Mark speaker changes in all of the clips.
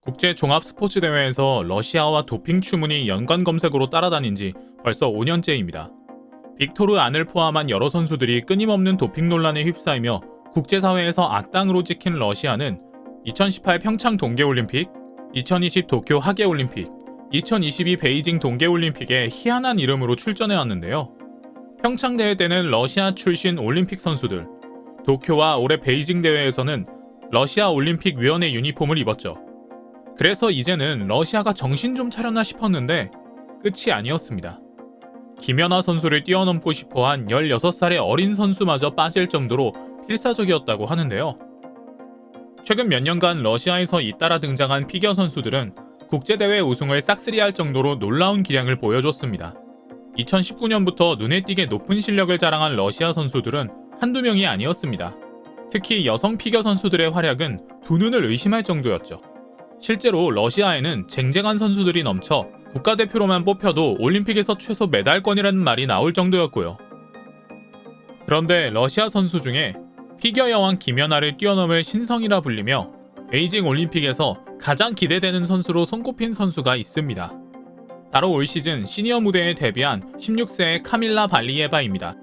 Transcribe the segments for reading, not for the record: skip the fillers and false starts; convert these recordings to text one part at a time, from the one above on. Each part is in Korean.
Speaker 1: 국제 종합 스포츠 대회에서 러시아와 도핑 추문이 연관 검색어로 따라다닌 지 벌써 5년째입니다. 빅토르 안을 포함한 여러 선수들이 끊임없는 도핑 논란에 휩싸이며 국제사회에서 악당으로 찍힌 러시아는 2018 평창 동계올림픽, 2020 도쿄 하계올림픽, 2022 베이징 동계올림픽에 희한한 이름으로 출전해왔는데요. 평창 대회 때는 러시아 출신 올림픽 선수들, 도쿄와 올해 베이징 대회에서는 러시아 올림픽 위원회 유니폼을 입었죠. 그래서 이제는 러시아가 정신 좀 차렸나 싶었는데 끝이 아니었습니다. 김연아 선수를 뛰어넘고 싶어한 16살의 어린 선수마저 빠질 정도로 필사적이었다고 하는데요. 최근 몇 년간 러시아에서 잇따라 등장한 피겨 선수들은 국제대회 우승을 싹쓸이할 정도로 놀라운 기량을 보여줬습니다. 2019년부터 눈에 띄게 높은 실력을 자랑한 러시아 선수들은 한두 명이 아니었습니다. 특히 여성 피겨 선수들의 활약은 두 눈을 의심할 정도였죠. 실제로 러시아에는 쟁쟁한 선수들이 넘쳐 국가대표로만 뽑혀도 올림픽에서 최소 메달권이라는 말이 나올 정도였고요. 그런데 러시아 선수 중에 피겨 여왕 김연아를 뛰어넘을 신성이라 불리며 베이징 올림픽에서 가장 기대되는 선수로 손꼽힌 선수가 있습니다. 바로 올 시즌 시니어 무대에 데뷔한 16세의 카밀라 발리예바입니다.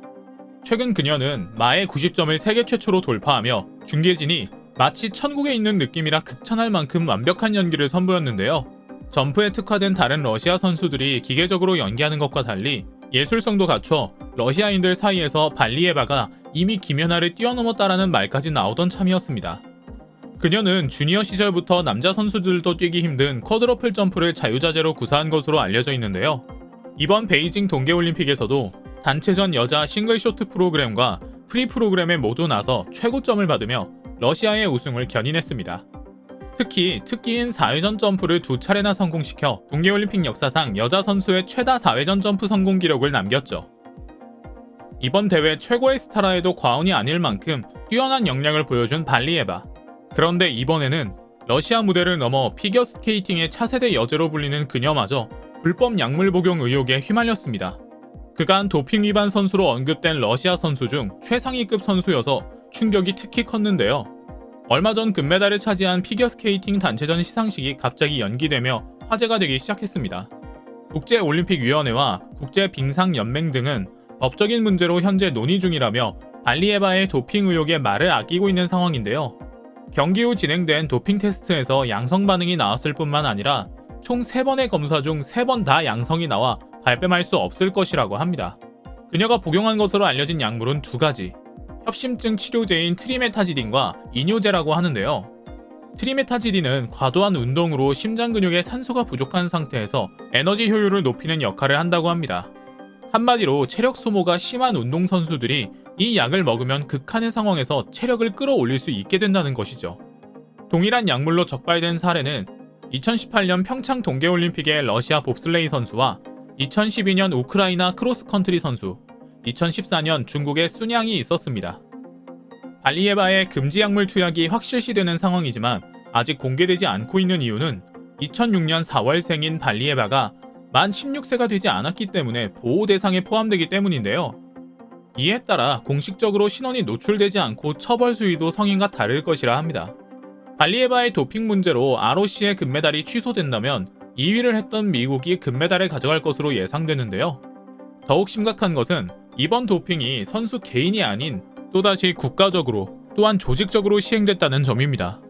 Speaker 1: 최근 그녀는 마의 90점을 세계 최초로 돌파하며 중계진이 마치 천국에 있는 느낌이라 극찬할 만큼 완벽한 연기를 선보였는데요. 점프에 특화된 다른 러시아 선수들이 기계적으로 연기하는 것과 달리 예술성도 갖춰 러시아인들 사이에서 발리예바가 이미 김연아를 뛰어넘었다라는 말까지 나오던 참이었습니다. 그녀는 주니어 시절부터 남자 선수들도 뛰기 힘든 쿼드러플 점프를 자유자재로 구사한 것으로 알려져 있는데요. 이번 베이징 동계올림픽에서도 단체전 여자 싱글 쇼트 프로그램과 프리 프로그램에 모두 나서 최고점을 받으며 러시아의 우승을 견인했습니다. 특히 특기인 4회전 점프를 2차례나 성공시켜 동계올림픽 역사상 여자 선수의 최다 4회전 점프 성공 기록을 남겼죠. 이번 대회 최고의 스타라 해도 과언이 아닐 만큼 뛰어난 역량을 보여준 발리예바. 그런데 이번에는 러시아 무대를 넘어 피겨스케이팅의 차세대 여제로 불리는 그녀마저 불법 약물 복용 의혹에 휘말렸습니다. 그간 도핑 위반 선수로 언급된 러시아 선수 중 최상위급 선수여서 충격이 특히 컸는데요. 얼마 전 금메달을 차지한 피겨스케이팅 단체전 시상식이 갑자기 연기되며 화제가 되기 시작했습니다. 국제올림픽위원회와 국제빙상연맹 등은 법적인 문제로 현재 논의 중이라며 발리예바의 도핑 의혹에 말을 아끼고 있는 상황인데요. 경기 후 진행된 도핑 테스트에서 양성 반응이 나왔을 뿐만 아니라 총 3번의 검사 중 3번 다 양성이 나와 발뺌할 수 없을 것이라고 합니다. 그녀가 복용한 것으로 알려진 약물은 2가지, 협심증 치료제인 트리메타지딘과 이뇨제라고 하는데요. 트리메타지딘은 과도한 운동으로 심장 근육에 산소가 부족한 상태에서 에너지 효율을 높이는 역할을 한다고 합니다. 한마디로 체력 소모가 심한 운동선수들이 이 약을 먹으면 극한의 상황에서 체력을 끌어올릴 수 있게 된다는 것이죠. 동일한 약물로 적발된 사례는 2018년 평창 동계올림픽의 러시아 봅슬레이 선수와 2012년 우크라이나 크로스컨트리 선수, 2014년 중국의 순양이 있었습니다. 발리예바의 금지 약물 투약이 확실시되는 상황이지만 아직 공개되지 않고 있는 이유는 2006년 4월생인 발리예바가 만 16세가 되지 않았기 때문에 보호 대상에 포함되기 때문인데요. 이에 따라 공식적으로 신원이 노출되지 않고 처벌 수위도 성인과 다를 것이라 합니다. 발리예바의 도핑 문제로 ROC의 금메달이 취소된다면 2위를 했던 미국이 금메달을 가져갈 것으로 예상되는데요. 더욱 심각한 것은 이번 도핑이 선수 개인이 아닌 또다시 국가적으로 또한 조직적으로 시행됐다는 점입니다.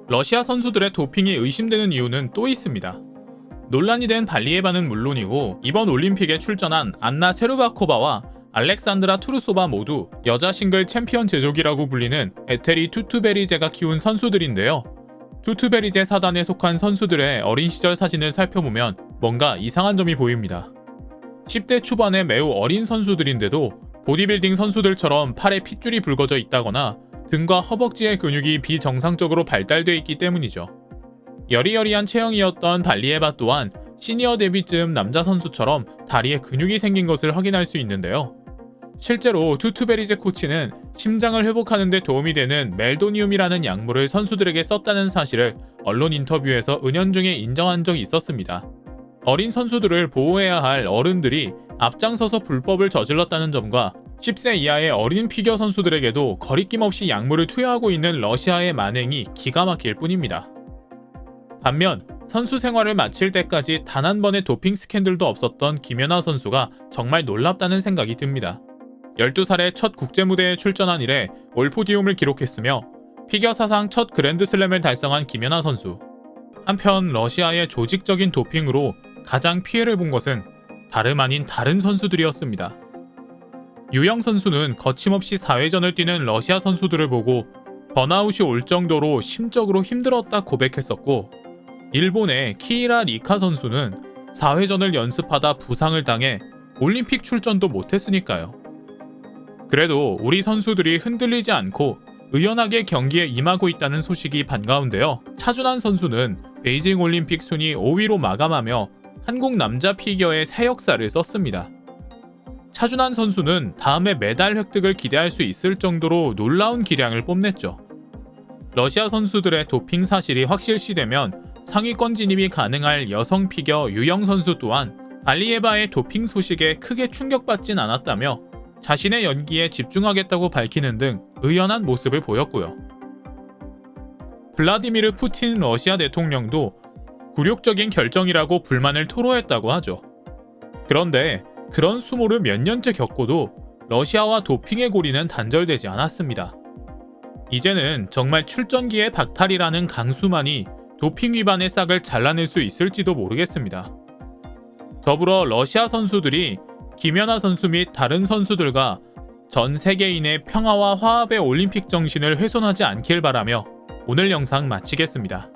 Speaker 1: 러시아 선수들의 도핑이 의심되는 이유는 또 있습니다. 논란이 된 발리예바는 물론이고 이번 올림픽에 출전한 안나 세르바코바와 알렉산드라 투르소바 모두 여자 싱글 챔피언 제조기라고 불리는 에테리 투투베리제가 키운 선수들인데요. 투투베리제 사단에 속한 선수들의 어린 시절 사진을 살펴보면 뭔가 이상한 점이 보입니다. 10대 초반의 매우 어린 선수들인데도 보디빌딩 선수들처럼 팔에 핏줄이 붉어져 있다거나 등과 허벅지의 근육이 비정상적으로 발달돼 있기 때문이죠. 여리여리한 체형이었던 발리예바 또한 시니어 데뷔쯤 남자 선수처럼 다리에 근육이 생긴 것을 확인할 수 있는데요. 실제로 투투베리제 코치는 심장을 회복하는 데 도움이 되는 멜도니움이라는 약물을 선수들에게 썼다는 사실을 언론 인터뷰에서 은연중에 인정한 적이 있었습니다. 어린 선수들을 보호해야 할 어른들이 앞장서서 불법을 저질렀다는 점과 10세 이하의 어린 피겨 선수들에게도 거리낌 없이 약물을 투여하고 있는 러시아의 만행이 기가 막힐 뿐입니다. 반면 선수 생활을 마칠 때까지 단 한 번의 도핑 스캔들도 없었던 김연아 선수가 정말 놀랍다는 생각이 듭니다. 12살에 첫 국제무대에 출전한 이래 올 포디움을 기록했으며 피겨 사상 첫 그랜드슬램을 달성한 김연아 선수. 한편 러시아의 조직적인 도핑으로 가장 피해를 본 것은 다름 아닌 다른 선수들이었습니다. 유영 선수는 거침없이 4회전을 뛰는 러시아 선수들을 보고 번아웃이 올 정도로 심적으로 힘들었다 고백했었고, 일본의 키이라 리카 선수는 4회전을 연습하다 부상을 당해 올림픽 출전도 못했으니까요. 그래도 우리 선수들이 흔들리지 않고 의연하게 경기에 임하고 있다는 소식이 반가운데요. 차준환 선수는 베이징 올림픽 순위 5위로 마감하며 한국 남자 피겨의 새 역사를 썼습니다. 차준환 선수는 다음에 메달 획득을 기대할 수 있을 정도로 놀라운 기량을 뽐냈죠. 러시아 선수들의 도핑 사실이 확실시되면 상위권 진입이 가능할 여성 피겨 유영 선수 또한 발리에바의 도핑 소식에 크게 충격받진 않았다며 자신의 연기에 집중하겠다고 밝히는 등 의연한 모습을 보였고요. 블라디미르 푸틴 러시아 대통령도 굴욕적인 결정이라고 불만을 토로했다고 하죠. 그런데 그런 수모를 몇 년째 겪고도 러시아와 도핑의 고리는 단절되지 않았습니다. 이제는 정말 출전기의 박탈이라는 강수만이 도핑 위반의 싹을 잘라낼 수 있을지도 모르겠습니다. 더불어 러시아 선수들이 김연아 선수 및 다른 선수들과 전 세계인의 평화와 화합의 올림픽 정신을 훼손하지 않길 바라며 오늘 영상 마치겠습니다.